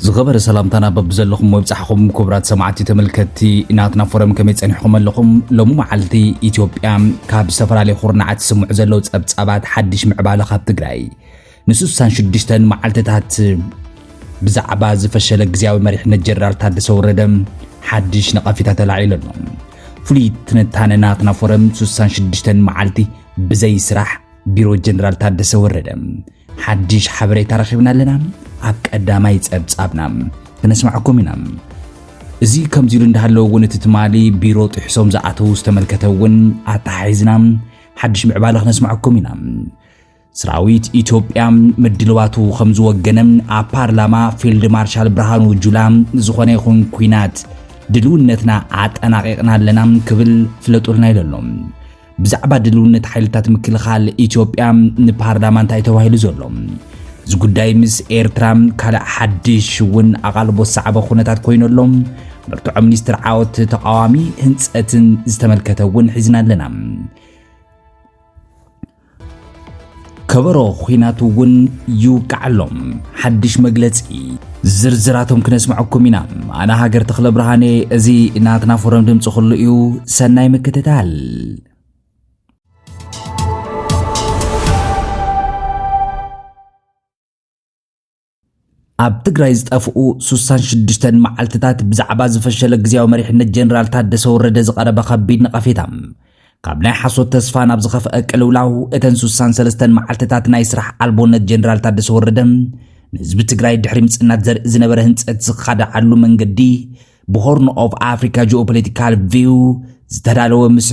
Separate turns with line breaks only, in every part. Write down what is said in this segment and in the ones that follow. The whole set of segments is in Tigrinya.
زغبر سلامتنا ببزلكم وبصحكم كبرات سمعتي تملكتي إناتنا فورم كمي تصنحكم لكم لمو معلتي إثيوبيا كاب سفرالي خورنعات سمع زلو تصابات حدش معبالة خاب تقراي نسوسان شدشتن معلتتات بزعبا زفشل غزياوي مريحنا جنرال تادس وردم حدش نقافيتات العيلنهم فلي تنتانناتنا فورم سوسان شدشتن معلتي بزي سراح بيرو جنرال تادس وردم حدش حبري ترخيبنا لنا عبك أدامي تصابنا كنسمعكم منام زي كم زيلو اندهالو ونتتمالي بيرو تحسوم زعاتو استملكتون عطاحيزنا حدش معبالغ نسمعكم منام سراويت إثيوبيا مدلواتو خمزو وقنم بارلاما فيلد مارشال برهانو جولام زخواني يخون كوينات دلونتنا عطاناقيقنا لنا كبل فلطولنا يللوم بزعبا دلونت حيلتات مكلخال إثيوبيا نبارلامان تايتوهيلو زولوم زغداي مس إيرترام كالا حدش ون أغالبو الصعبة خونتات كوينولوم مرتوع منيستر عاوت تقاوامي هنسأتن استملكتون حزنا لنا كبرو خويناتو ون يوقعلوم حدش مجلسي زرزراتهم كنسمعكم منام أنا هاجر تخلى برهاني ازي ناتنا فورم دمص خلقيو سناي مكتتال اب تግራይ ዝጠፍኡ 66 መዓልትታት ብዛዕባ ዝፈሸለ ግዝያዊ መሪሕነት ጀነራል ታደሰ ወረደ ዝቐረበ ከቢድ ነቐፌታ ካብ ናይ ሓሶት ተስፋ ናብ ዝኸፍአ ቅልውላው እተን 63 መዓልትታት ናይ ስራሕ ኣልቦነት ጀነራል ታደሰ ወረደ ንህዝቢ ትግራይ ድሕሪ ምጽናት ዘርኢ ዝነበረ ህንጸት ዝኸዳዓሉ መንገዲ ብሆርን ኦፍ ኣፍሪካ ጂኦፖለቲካል ቪው ዝተዳለወ ምስ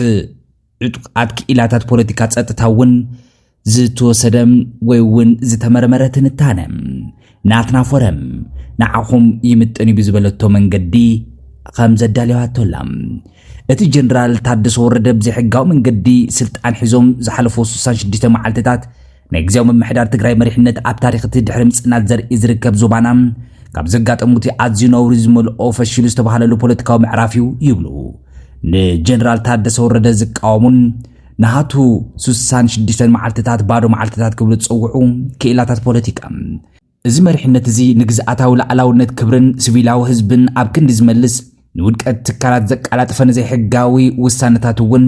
ዕጡቃት ክኢላታት ፖለቲካ ጸጥታ እውን ዝተወሰደ ወይ እውን ዝተመርመረ ትንታነ ناتنا فورم نعخم يمتني بزبلتو من قدي خمزة داليوات تولام اتي جنرال تادس ورد بزي حقاو من قدي سلطان حزوم زحلفو سوسان شديتا معالتتات نيكزيو من محدار تقراي مريحنت اب تاريخ تدحرم سنات زر ازركب زوبانام كاب زقات اموتي ازيو نوريزمو الاوفشيلو استبحاللو بوليتيكاو معرافيو يبلو نجنرال تادس ورد زقاومون نهاتو سوسان شديتا معالتتات بادو معالتتات كبلو تصوعو كيلاتات بوليتيكا እዚ መሪሕነት እዚ ንግዝኣታው ላዕላውነት ክብርን ሲቪላዊ ህዝብን ኣብ ክንዲ ዝመልስ ንውድቀት ትካላት ዘቃላጥፈነ ዘይሕጋዊ ውሳነታት እውን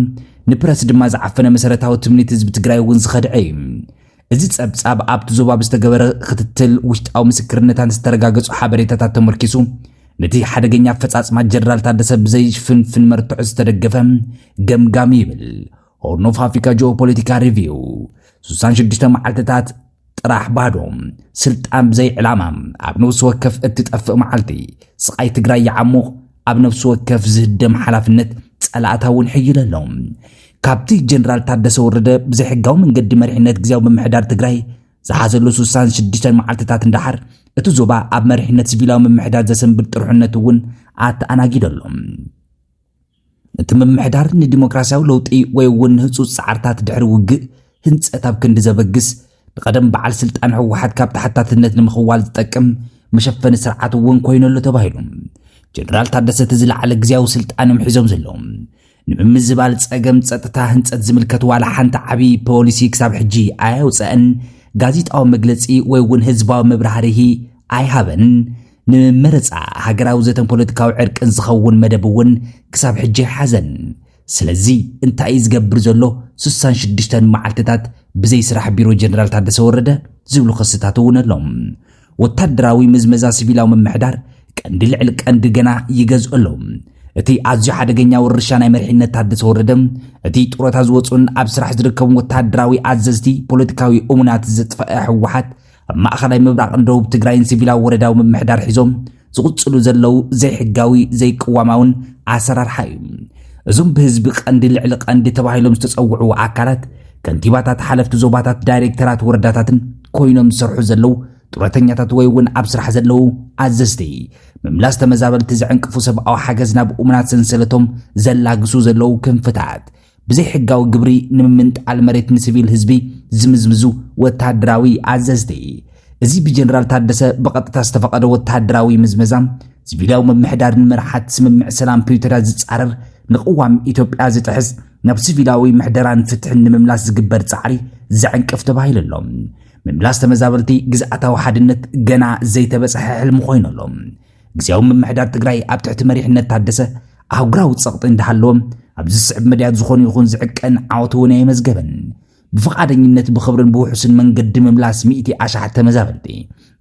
ንፕረስ ድማ ዝዓፈነ መሰረታዊ ትምኒት ህዝቢ ትግራይ እውን ዝኸድዐ እዚ ጸብጻብ ኣብቲ ዞባ ብዝተገበረ ክትትል ውሽጣዊ ምስክርነታን ዝተረጋገጹ ሓበሬታታት ተመርኪሱ ነቲ ሓደገኛ ኣፈጻጽማ ጀነራል ታደሰ ብዘይፍንፍን መርትዑ ዝተደገፈ ገምጋሚ ይብል ሆርን ኦፍ ኣፍሪካ ጂኦፖለቲካ ሪቪው 66 መዓልትታት ጥራሕ ባዶም ስልጣን ብዘይ ዕላማ ኣብ ነፍሲ ወከፍ እትጠፍእ መዓልቲ ስቃይ ትግራይ ይዓሙቕ ኣብ ነፍሲ ወከፍ ዝህደም ሓላፍነት ጸላእታውን ሕይለሎም ካብቲ ጀነራል ታደሰ ወረደ ብዘይ ሕጋዊ መንገዲ መሪሕነት ግዝያዊ ምምሕዳር ትግራይ ዝሓዘሉ 66 መዓልትታት እንዳሓር እቲ ዞባ ኣብ መሪሕነት ሲቪላዊ ምምሕዳር ዘሰንብድ ጥርሑነት እውን ኣተኣናጊደሎም እቲ ምምሕዳር ንዲሞክራሲያዊ ለውጢ ወይ እውን ህጹጽ ጻዕርታት ድሕሪ ውግእ ህንጸት ኣብ ክንዲ ዘበግስ بقدم بعل سلطان حوحات كاب تحتاتነት ንምኽዋል ዝጠቅም መሸፈኒ ስርዓት እውን ኮይነሉ ተባሂሎም ጀነራል ታደሰ ተዝለዓለ ግዝያዊ ስልጣን ምሒዞም ዘለዎም ንምምዝባል ጸገም ጸጥታ ህንጸት ዝምልከት ዋላ ሓንቲ ዓቢ ፖሊሲ ክሳብ ሕጂ ኣያውፅአን ጋዜጣዊ መግለጺ ወይ እውን ህዝባዊ መብራህርሂ ኣይሃበን ንመረጻ ሃገራዊ ዘተን ፖለቲካዊ ዕርቅን ዝኸውን መደብ እውን ክሳብ ሕጂ ሓዘን ስለዚ እንታይ ዝገብር ዘሎ 66 መዓልትታት بزي سراح بيرو جنرال تادس ورده زبلو خصتاتو ونلوم وتدراوي مزمزا سيفيلاو من محدار كان دلعلك اند جنا يغزولوم اتي ازي حدغنيا ورشاناي مرحينت تادس وردم اتي طروتا زوصون اب سراح زركم وتدراوي عززتي بوليتيكاوي امونات زطفا حوحات ما اخلاي مبراق اندو تግራይን سيفيلاو ورداو من محدار حيزوم زغصلو زلو زي حغاوي زي قواماون عسرارحاي ازوم بهزب قند لعلق اند تبايلوم تتصوعوا አካላት كنتيباتات حلفت زوباتات دايركترات ورداتاتن كوينوم سرحو زلو طرتنياتات ወይ እውን ኣብ ስራሕ ዘለው ኣዘዝቲ መምላስ ተመዛበልቲ ዝዕንቅፉ ሰብኣዊ ሓገዝና ብኡምናት ሰንሰለቶም ዘላግሱ ዘለው ክንፍታት ብዘይ ሕጋዊ ግብሪ ንምምንጣል መሬት ንሲቪል ህዝቢ ዝምዝምዙ ወታደራዊ ኣዘዝቲ እዚ ብጀነራል ታደሰ በቀጥታ ዝተፈቀደ ወታደራዊ ምዝመዛም ሲቪላዊ መምሕዳርን መርሓት ስምምዕ ሰላም ፕሪቶሪያ ዝጻረር ንቅዋም ኢትዮጵያ ዝጥሕስ ናብ ሲቪላዊ ምሕደራን ፍትሕን ንምምላስ ዝግበር ጻዕሪ ዘዕንቅፍ ተባሂለሎም ምምላስ ተመዛበልቲ ግዝኣታዊ ሓድነት ገና ዘይተበፅሐ ሕልሚ ኮይኖሎም ግዜያዊ ምምሕዳር ትግራይ ኣብ ትሕቲ መሪሕነት ታደሰ ኣህጉራዊ ፀቕጢ እንዳሃለዎም ኣብ ዝስዕብ መድያት ዝኾኑ ይኹን ዝዕቀን ዓወት እውን የመዝገበን ብፈቃደኝነት ብኽብርን ብውሑስን መንገዲ ምምላስ 100 ኣሽሓት ተመዛበልቲ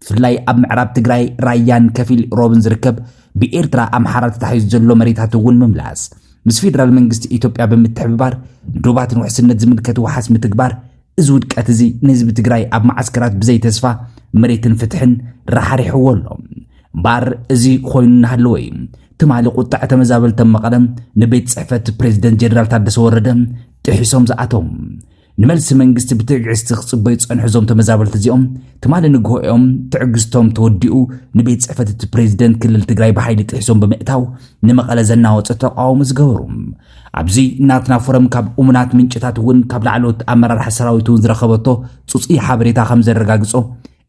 ብፍላይ ኣብ ምዕራብ ትግራይ ራያን ከፊል ሮብን ዝርከብ ብኤርትራ ኣምሓራ ተታሒዙ ዘሎ መሬታት እውን ምምላስ ምስ ፌደራል መንግስቲ ኢትዮጵያ ብምትሕብባር ንዶባትን ውሕስነት ዝምልከት ወሓስ ምትግባር እዚ ውድቀት እዚ ንህዝቢ ትግራይ ኣብ ማዓስከራት ብዘይ ተስፋ መሬትን ፍትሕን ራሓሪሕዎ ኣሎ እምበር እዚ ኮይኑ እናሃለወ እዩ ትማሊ ቁጣዕ ተመዛበልቲ መቐለም ንቤት ፅሕፈት ፕሬዚደንት ጀነራል ታደሰ ወረደ ጥሒሶም ዝኣቶም ንመልሲ መንግስቲ ብትዕግስቲ ክጽበዩ ፀንሑ ዞም ተመዛበልቲ እዚኦም ትማሊ ንግሆኦም ትዕግስቶም ተወዲኡ ንቤት ፅሕፈት ፕሬዚደንት ክልል ትግራይ ብሓይሊ ጥሒሶም ብምእታው ንመቐለ ዘናወፀ ተቃውሞ ዝገበሩ ኣብዚ እናትና ፎረም ካብ እሙናት ምንጭታት እውን ካብ ላዕለዎት ኣመራርሓ ሰራዊት እውን ዝረኸበቶ ፅፁይ ሓበሬታ ከም ዘረጋግጾ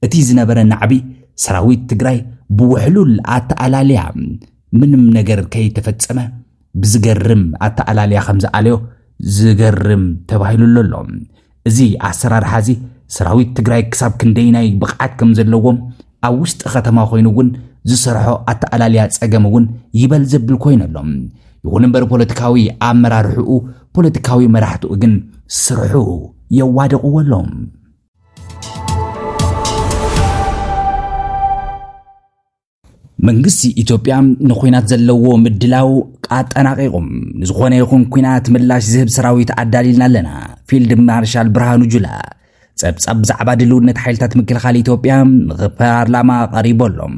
እቲ ዝነበረ ናዕቢ ሰራዊት ትግራይ ብውሕሉል ኣተኣላልያ ምንም ነገር ከይተፈጸመ ብዝገርም ኣተኣላልያ ከም ዝኣለዮ ዝገርም ተባሂሉሎ ኣሎ እዚ ኣሰራርሓ እዚ ሰራዊት ትግራይ ክሳብ ክንደይናይ ብቕዓት ከም ዘለዎም ኣብ ውሽጢ ከተማ ኮይኑ እውን ዝሰርሖ ኣተኣላልያ ፀገም እውን ይበል ዘብል ኮይኑ ኣሎ ይኹን እምበር ፖለቲካዊ ኣመራርሕኡ ፖለቲካዊ መራሕትኡ ግን ስርሑ የዋደቕዎ ኣሎም መንግስቲ ኢትዮጵያ ንኹናት ዘለዎ ምድላው ቃጠናቂቁም ንዝኾነ ይኹን ኩናት ምላሽ ዝህብ ሰራዊት ኣዳሊልና ኣለና ፊልድ ማርሻል ብርሃኑ ጁላ ፀብጻብ ብዛዕባ ድልውነት ሓይልታት ምክልኻል ኢትዮጵያ ንፓርላማ ቀሪቦሎም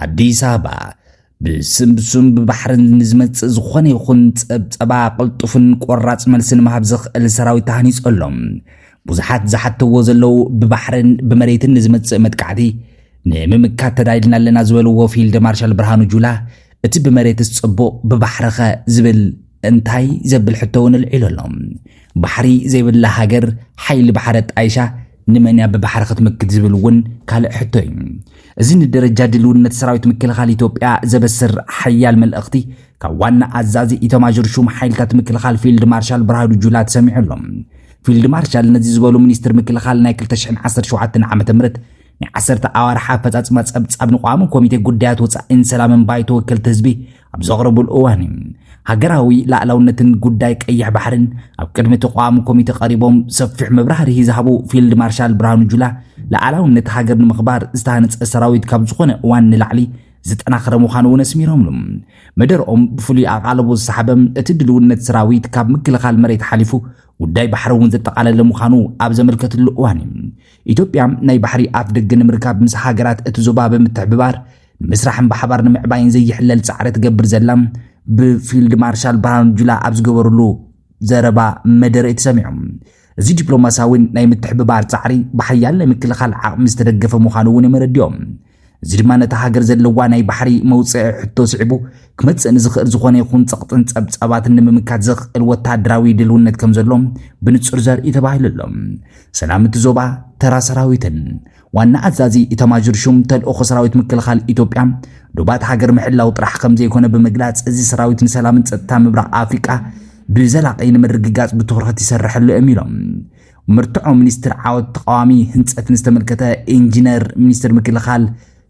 ኣዲስ ኣበባ ብስምብስም ብባሕርን ንዝመጽእ ዝኾነ ይኹን ፀብጸባ ቅልጡፍን ቆራፅ መልስን ምሃብ ዝኽእል ሰራዊት ተሃኒጾሎም ብዙሓት ዝሓተዎ ዘለው ብባሕርን ብመሬትን ንዝመጽእ መጥቃዕቲ ንምምካት ተዳይልና ኣለና ዝበልዎ ፊልድ ማርሻል ብርሃኑ ጁላ እቲ ብመሬት ዝጽቡቕ ብባሕርኸ ዝብል እንታይ ዘብል ሕቶ እውን ኣልዒሎሎም ባሕሪ ዘይብላ ሃገር ሓይሊ ባሕረ ጣይሻ ንመንያ ብባሕሪ ክትምክት ዝብል እውን ካልእ ሕቶ እዩ እዚ ንደረጃ ድልውነት ሰራዊት ምክልኻል ኢትዮጵያ ዘበስር ሓያል መልእኽቲ ካብ ዋና ኣዛዚ ኢታማዦር ሹም ሓይልታት ምክልኻል ፊልድ ማርሻል ብርሃኑ ጁላ ተሰሚዑሎም ፊልድ ማርሻል ነዚ ዝበሉ ሚኒስትር ምክልኻል ናይ 2017 ዓመተ ምህረት ናይ 10 ኣዋርሓ ኣፈጻጽማ ፀብጻብ ንቋሚ ኮሚቴ ጉዳያት ወፃኢን ሰላምን ባይቶ ወከልቲ ህዝቢ ኣብ ዘቕረቡሉ እዋን ሃገራዊ ላዕላውነትን ጉዳይ ቀይሕ ባሕርን ኣብ ቅድሚ ተቋሚ ኮሚቴ ቀሪቦም ሰፊሕ መብራህርሂ ዝሃቡ ፊልድ ማርሻል ብርሃኑ ጁላ ላዕላውነት ሃገር ንምኽባር ዝተሃነፀ ሰራዊት ካብ ዝኾነ እዋን ንላዕሊ ዝጠናኸረ ምዃኑ እውን ኣስሚሮምሉ መደርኦም ብፍሉይ ኣቓልቦ ዝሰሓበም እቲ ድልውነት ሰራዊት ካብ ምክልኻል መሬት ሓሊፉ ጉዳይ ባሕሪ እውን ዘጠቃለለ ምዃኑ ኣብ ዘመልከትሉ እዋን ኢትዮጵያ ናይ ባሕሪ ኣፍ ደገ ንምርካብ ምስ ሃገራት እቲ ዞባ ብምትሕብባር ንምስራሕን ብሓባር ንምዕባይን ዘይሕለል ፃዕሪ ትገብር ዘላ ብፊልድ ማርሻል ብርሃኑ ጁላ ኣብ ዝገበርሉ ዘረባ መደረ ተሰሚዖም እዚ ዲፕሎማሳውን ናይ ምትሕብባር ፃዕሪ ብሓያል ናይ ምክልኻል ዓቕሚ ዝተደገፈ ምዃኑ እውን የመረድዮም እዚ ድማ ነታ ሃገር ዘለዋ ናይ ባሕሪ መውፅዒ ሕቶ ስዒቡ ክመፅእ ንዝኽእል ዝኾነ ይኹን ፀቕጥን ፀብጻባትን ንምምካት ዘኽእል ወታደራዊ ድልውነት ከም ዘሎም ብንጹር ዘርኢ ተባሂሉሎም ሰላም እቲ ዞባ ተራ ሰራዊትን ዋና ኣዛዚ ኢታማዦር ሹም ተልእኾ ሰራዊት ምክልኻል ኢትዮጵያ ዶባት ሃገር ምሕላው ጥራሕ ከም ዘይኮነ ብምግላጽ እዚ ሰራዊት ንሰላምን ፀጥታ ምብራቕ ኣፍሪቃ ብዘላቒ ንምርግጋጽ ብትኹረት ይሰርሐሉ እዮም ምርትዖ ሚኒስትር ዓወት ተቃዋሚ ህንፀትን ዝተመልከተ ኢንጂነር ሚኒስትር ምክልኻል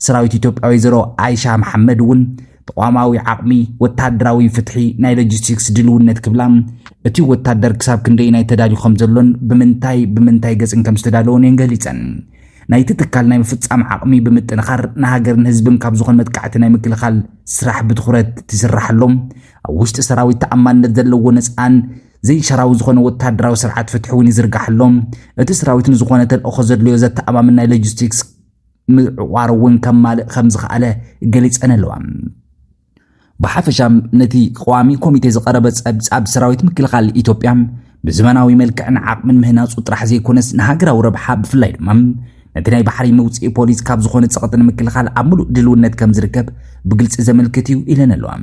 ሰራዊት ኢትዮጵያ ወይዘሮ አይሻ መሐመድ እውን ተቋማዊ ዓቕሚ ወታደራዊ ፍትሒ ናይ ሎጂስቲክስ ድልውነት ክብላም እቲ ወታደር ክሳብ ክንደይ ናይ ተዳልዩ ከም ዘሎን ብምንታይ ገጽን ከም ዝተዳለወን የንገሊፀን ናይቲ ትካል ናይ ምፍጻም ዓቕሚ ብምጥንኻር ንሃገርን ህዝብን ካብ ዝኾነ መጥቃዕቲ ናይ ምክልኻል ስራሕ ብትኹረት ትስራሕሎም ኣብ ውሽጢ ሰራዊት ተኣማንነት ዘለዎ ነፃን ዘይሸራዊ ዝኾነ ወታደራዊ ስርዓት ፍትሒ እውን ይዝርጋሕሎም እቲ ሰራዊት ንዝኾነ ተልእኾ ዘድልዮ ዘተኣማምን ናይ ሎጂስቲክስ ምዕቋር እውን ከማልእ ከም ዝኽኣለ ገሊፀን ኣለዋ ብሓፈሻም ነቲ ቋሚ ኮሚቴ ዝቐረበ ፀብጻብ ሰራዊት ምክልኻል ኢትዮጵያ ብዘመናዊ መልክዕን ዓቕምን ምህናፁ ጥራሕ ዘይኮነስ ንሃገራዊ ረብሓ ብፍላይ ድማ ነቲ ናይ ባሕሪ መውፅኢ ፖሊስ ካብ ዝኾነ ፀቕጥን ምክልኻል ኣብ ሙሉእ ድልውነት ከም ዝርከብ ብግልፂ ዘመልክት እዩ ኢለን ኣለዋ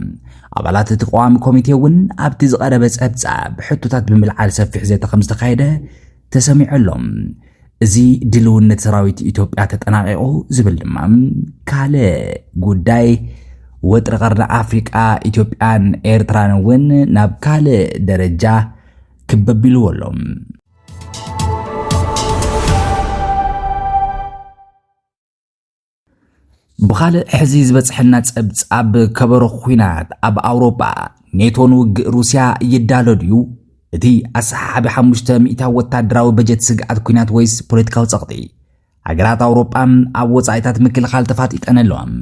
ኣባላት እቲ ቋሚ ኮሚቴ እውን ኣብቲ ዝቐረበ ፀብጻብ ሕቶታት ብምልዓል ሰፊሕ ዘተ ከም ዝተኻየደ ተሰሚዑሎም እዚ ድልውነት ሰራዊት ኢትዮጵያ ተጠናቂቁ ዝብል ድማ ካልእ ጉዳይ ወጥሪ ቀርኒ ኣፍሪቃ ኢትዮጵያን ኤርትራን እውን ናብ ካልእ ደረጃ ክበቢልዎ ኣሎም بخالق حزي زبصحنا ጸብጻብ كبر خوينات اب اوروبا نيتون وግ روسيا يدالديو اتي اصحاب 500 وتادراوي بجت سغات ኩናት ወይስ ፖለቲካው ጸቅጢ ሃገራት አውሮፓም ኣብ ወጻኢታት ምክልኻል ተፋጢጠነሎም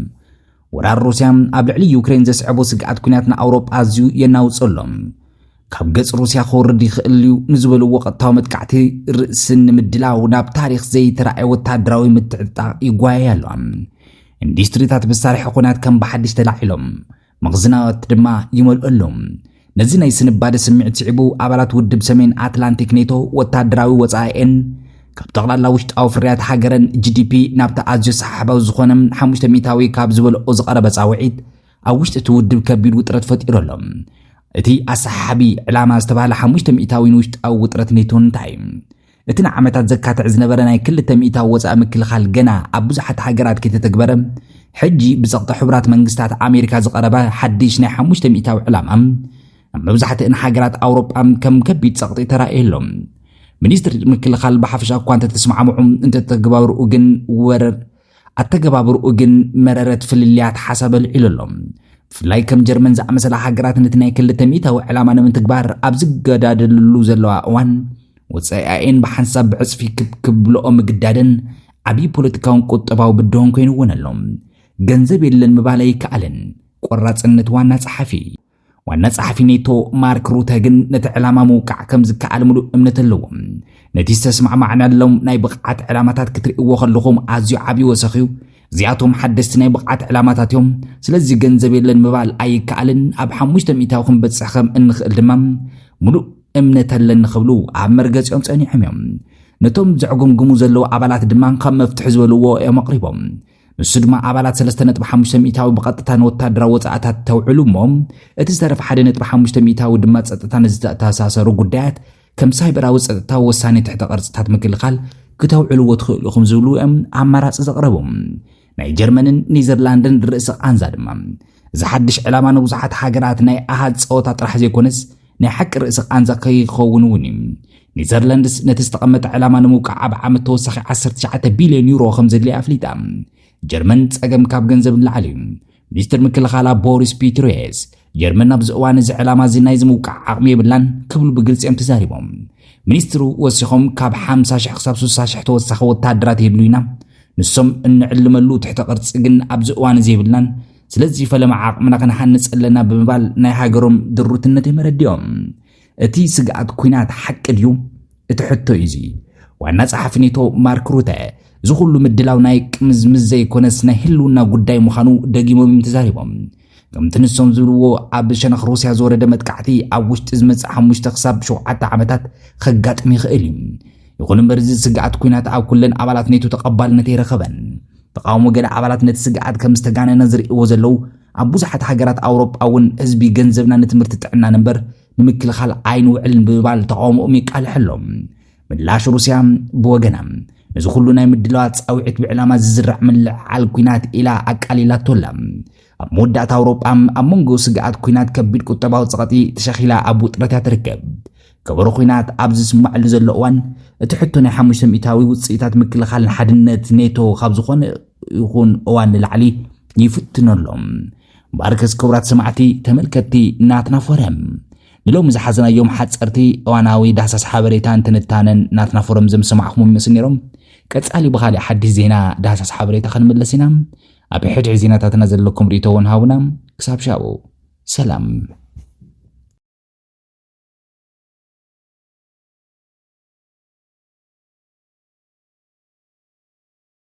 ወራር ሩስያ ኣብ ልዕሊ ዩክሬን ዘስዕቦ ስግኣት ኩናት ንኣውሮፓ ኣዝዩ የናውፅሎም ካብ ገጽ ሩስያ ክወርድ ይኽእል እዩ ንዝበልዎ ቀጥታዊ መጥቃዕቲ ርእስን ምድላው ናብ ታሪኽ ዘይተረኣየ ወታደራዊ ምትዕጥቃዕ ይጓያሎም ኢንዱስትሪታት መሳርሒ ኩናት ከም ብሓድሽ ተላዒሎም መኽዝናት ድማ ይመልአሎም ነዚ ናይ ስንባደ ስምዒት ስዒቡ ኣባላት ውድብ ሰሜን ኣትላንቲክ ኔቶ ወታደራዊ ወጻኢን ካብ ጠቕላላ ውሽጣዊ ፍርያት ሃገረን ጂዲፒ ናብታ ኣዝዩ ሰሓባዊ ዝኾነ 500ዊ ካብ ዝበልኦ ዝቐረበ ጻውዒት ኣብ ውሽጢ እቲ ውድብ ከቢድ ውጥረት ፈጢሮሎም እቲ ኣሰሓቢ ዕላማ ዝተባህለ 500ዊ ውሽጣዊ ውጥረት ኔቶ እንታይ እቲ ንዓመታት ዘካትዕ ዝነበረ ናይ 200 ወጻኢ ምክልኻል ገና ኣብ ብዙሓት ሃገራት ከተተግበረ ሕጂ ብጸቕጢ ሕብራት መንግስታት ኣሜሪካ ዝቐረበ ሓድሽ ናይ 500ዊ ዕላማ መብዛሕትአን ሃገራት ኣውሮፓ ከም ከቢድ ጸቕጢ ተራእየሎም ሚኒስትር ምክልኻል ብሓፈሻ እኳ እንተተስማዕምዑ እንተተገባብርኡ ግን ወረር ኣተገባብርኡ ግን መረረት ፍልልያት ሓሳብ ኣልዒሎም ብፍላይ ከም ጀርመን ዝኣመሰላ ሃገራት ነቲ ናይ 200ዊ ዕላማ ንምትግባር ኣብ ዝገዳደልሉ ዘለዋ እዋን ወጻኢን ብሓንሳብ ብዕጽፊ ክብልኦ ምግዳድን ዓብዪ ፖለቲካውን ቁጠባዊ ብድሆን ኮይኑውን ኣሎም ገንዘብ የለን ምባል ኣይከኣልን ቆራጽነት ዋና ጸሓፊ ኔቶ ማርክ ሩተ ግን ነቲ ዕላማ ምውቃዕ ከም ዝከኣል ሙሉእ እምነት ኣለዎም ነቲ ዝተስማዕማዕናሎም ናይ ብቕዓት ዕላማታት ክትርእይዎ ከለኹም ኣዝዩ ዓብዪ ወሰኺዩ እዚኣቶም ሓደስቲ ናይ ብቕዓት ዕላማታት እዮም ስለዚ ገንዘብ የለን ምባል ኣይከኣልን ኣብ 500 ክንበጽሕ ከም እንኽእል ድማ ሙሉእ እምነት ኣለኒ ክብሉ ኣብ መርገጺኦም ጸኒዖም እዮም ነቶም ዝዕጉምጉሙ ዘለዉ ኣባላት ድማ ከም መፍትሒ ዝበልዎ እዮም ኣቕሪቦም ንሱ ድማ ኣባላት 3.500ዊ ብቐጥታ ንወታደራዊ ወጻኢታት ተውዕሉ እሞ እቲ ዝተረፈ 1.500ዊ ድማ ጸጥታ ዝተኣሳሰሩ ጉዳያት ከም ሳይበራዊ ጸጥታ ወሳኒ ትሕተ ቅርጽታት ምክልኻል ክተውዕልዎ ትኽእሉ ኢኹም ዝብሉ እዮም ኣማራጺ ዘቕረቡ ናይ ጀርመንን ኔዘርላንድን ርእሰ ቃንዛ ድማ እዚ ሓድሽ ዕላማ ንብዙሓት ሃገራት ናይ ኣሃድ ጸወታ ጥራሕ ዘይኮነስ ናይ ሓቂ ርእሰ ቃንዛ ከይኸውን እውን እዩ ኔዘርላንድስ ነቲ ዝተቐመጠ ዕላማ ንምውቃዕ ኣብ ዓመት ተወሳኺ 19 ቢልዮን ዩሮ ከም ዘድልያ ኣፍሊጣ ጀርመን ጸገም ካብ ገንዘብ ንላዕሊ ሚኒስትር ምክልኻላ ቦሪስ ፒትሮስ ጀርመን ኣብ ዝእዋን እዚ ዕላማ እዚ ናይ ዝምውቃዕ ዓቕሚ የብላን ክብሉ ብግልፂ እዮም ተዛሪቦም ሚኒስትሩ ወሲኾም ካብ 50,000 ክሳብ 60,000 ተወሳኺ ወታደራት የድሉ ኢና ንሶም እንዕልመሉ ትሕተ ቅርፂ ግን ኣብ ዝእዋን እዚ የብልናን ስለዚ ፈለማ ዓቕምና ክንሃንፅ ኣለና ብምባል ናይ ሃገሮም ድሩትነት የመረዲኦም እቲ ስግኣት ኩናት ሓቂ ድዩ እቲ ሕቶ እዩ ዋና ጸሓፊ ኔቶ ማርክ ሩተ እዚ ኩሉ ምድላው ናይ ቅምዝምዝ ዘይኮነስ ናይ ህልውና ጉዳይ ምዃኑ ደጊሞም ተዛሪቦም ከምቲ ንሶም ዝብልዎ ኣብ ሸነኽ ሩስያ ዝወረደ መጥቃዕቲ ኣብ ውሽጢ ዝመጽእ 5 ክሳብ 7 ዓመታት ከጋጥም ይኽእል እዩ ይኹን እምበር እዚ ስግኣት ኩናት ኣብ ኩለን ኣባላት ኔቶ ተቐባልነት ይረኸበን ተቃውሞ ገለ ኣባላት ነቲ ስግኣት ከም ዝተጋነነ ዝርእይዎ ዘለው ኣብ ብዙሓት ሃገራት ኣውሮፓ እውን ህዝቢ ገንዘብና ንትምህርቲ ጥዕና ነበር ንምክልኻል ኣይንውዕልን ብምባል ተቃውሞኦም ይቃልሐሎም ምላሽ ሩስያ ብወገና ነዚ ኩሉ ናይ ምድላዋት ጻውዒት ብዕላማ ዝዝርዕ ምልዓል ኩናት ኢላ ኣቃሊላቶላ ኣብ መወዳእታ ኣውሮፓ ኣብ መንጎ ስግኣት ኩናት ከቢድ ቁጠባዊ ጸቕጢ ተሸኺላ ኣብ ውጥረት ትርከብ ከበሮ ኩናት ኣብ ዝስማዕሉ ዘሎ እዋን እቲ ሕቶ ናይ 500ዊ ውጽኢታት ምክልኻል ሓድነት ኔቶ ካብ ዝኾነ ይኹን እዋን ንላዕሊ ይፍትነሎም ባርከስ ክቡራት ሰማዕቲ ተመልከቲ ናትና ፎረም ንሎም ዝሓዘናዮም ሓጸርቲ እዋናዊ ዳህሳስ ሓበሬታን ትንታነን ናትና ፎረም ዘምሰማዕኹም ይመስል ነይሮም ቀጻሊ ብኻልእ ሓድሽ ዜና ዳህሳስ ሓበሬታ ክንምለስ ኢና ኣብ ሕድሕ ዜናታትና ዘለኩም ርእቶ እውን ሃቡና ክሳብ ሻኡ ሰላም